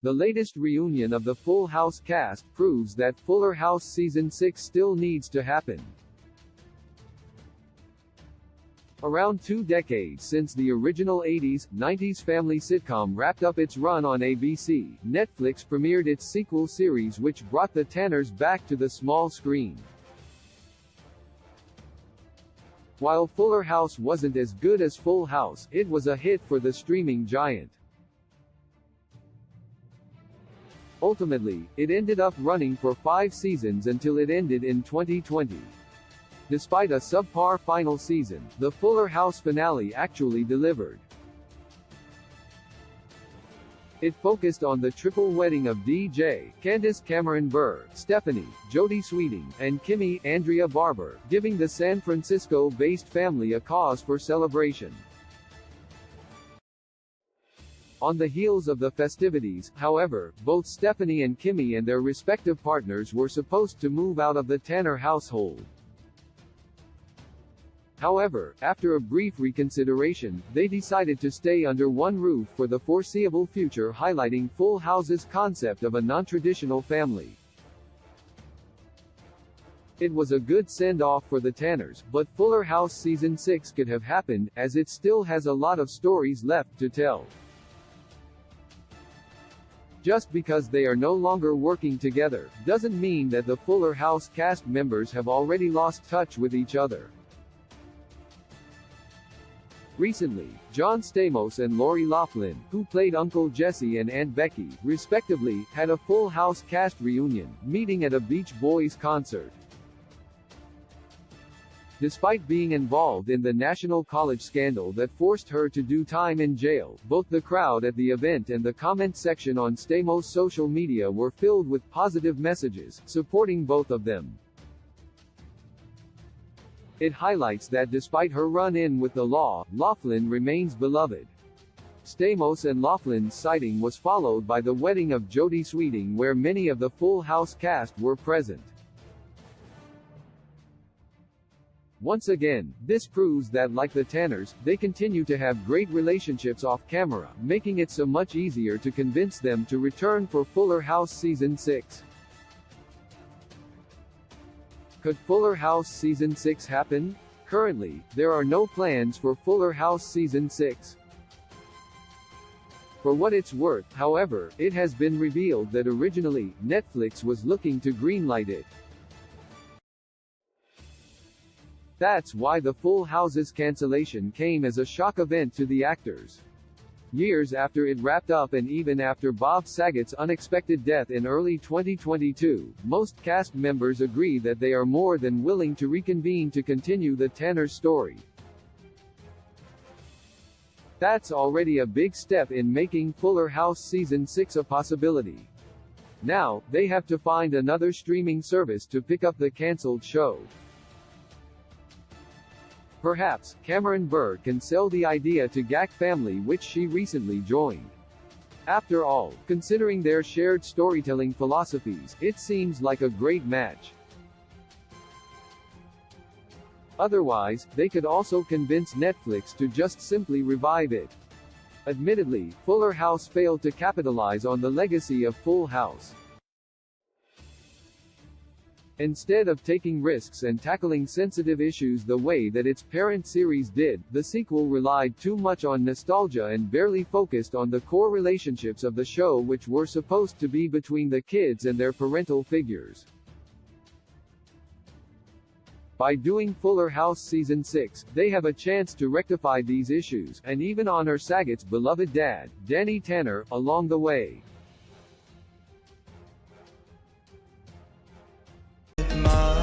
The latest reunion of the Full House cast proves that Fuller House Season 6 still needs to happen. Around 2 decades since the original 80s-90s family sitcom wrapped up its run on ABC, Netflix premiered its sequel series which brought the Tanners back to the small screen. While Fuller House wasn't as good as Full House, it was a hit for the streaming giant. Ultimately, it ended up running for 5 seasons until it ended in 2020. Despite a subpar final season, the Fuller House finale actually delivered. It focused on the triple wedding of DJ, Candace Cameron Bure, Stephanie, Jodie Sweeting, and Kimmy, Andrea Barber, giving the San Francisco-based family a cause for celebration. On the heels of the festivities, however, both Stephanie and Kimmy and their respective partners were supposed to move out of the Tanner household. However, after a brief reconsideration, they decided to stay under one roof for the foreseeable future, highlighting Full House's concept of a non-traditional family. It was a good send-off for the Tanners, but Fuller House Season 6 could have happened, as it still has a lot of stories left to tell. Just because they are no longer working together, doesn't mean that the Fuller House cast members have already lost touch with each other. Recently, John Stamos and Lori Loughlin, who played Uncle Jesse and Aunt Becky, respectively, had a Full House cast reunion, meeting at a Beach Boys concert. Despite being involved in the national college scandal that forced her to do time in jail, both the crowd at the event and the comment section on Stamos' social media were filled with positive messages, supporting both of them. It highlights that despite her run-in with the law, Loughlin remains beloved. Stamos and Loughlin's sighting was followed by the wedding of Jodie Sweeting, where many of the Full House cast were present. Once again, this proves that like the Tanners, they continue to have great relationships off camera, making it so much easier to convince them to return for Fuller House Season 6. Could Fuller House Season 6 happen? Currently, there are no plans for Fuller House Season 6. For what it's worth, however, it has been revealed that originally, Netflix was looking to greenlight it. That's why the Full House's cancellation came as a shock event to the actors. Years after it wrapped up and even after Bob Saget's unexpected death in early 2022, most cast members agree that they are more than willing to reconvene to continue the Tanner story. That's already a big step in making Fuller House Season 6 a possibility. Now, they have to find another streaming service to pick up the cancelled show. Perhaps, Cameron Bure can sell the idea to GAC Family, which she recently joined. After all, considering their shared storytelling philosophies, it seems like a great match. Otherwise, they could also convince Netflix to just simply revive it. Admittedly, Fuller House failed to capitalize on the legacy of Full House. Instead of taking risks and tackling sensitive issues the way that its parent series did, the sequel relied too much on nostalgia and barely focused on the core relationships of the show, which were supposed to be between the kids and their parental figures. By doing Fuller House Season 6, they have a chance to rectify these issues, and even honor Saget's beloved dad, Danny Tanner, along the way. My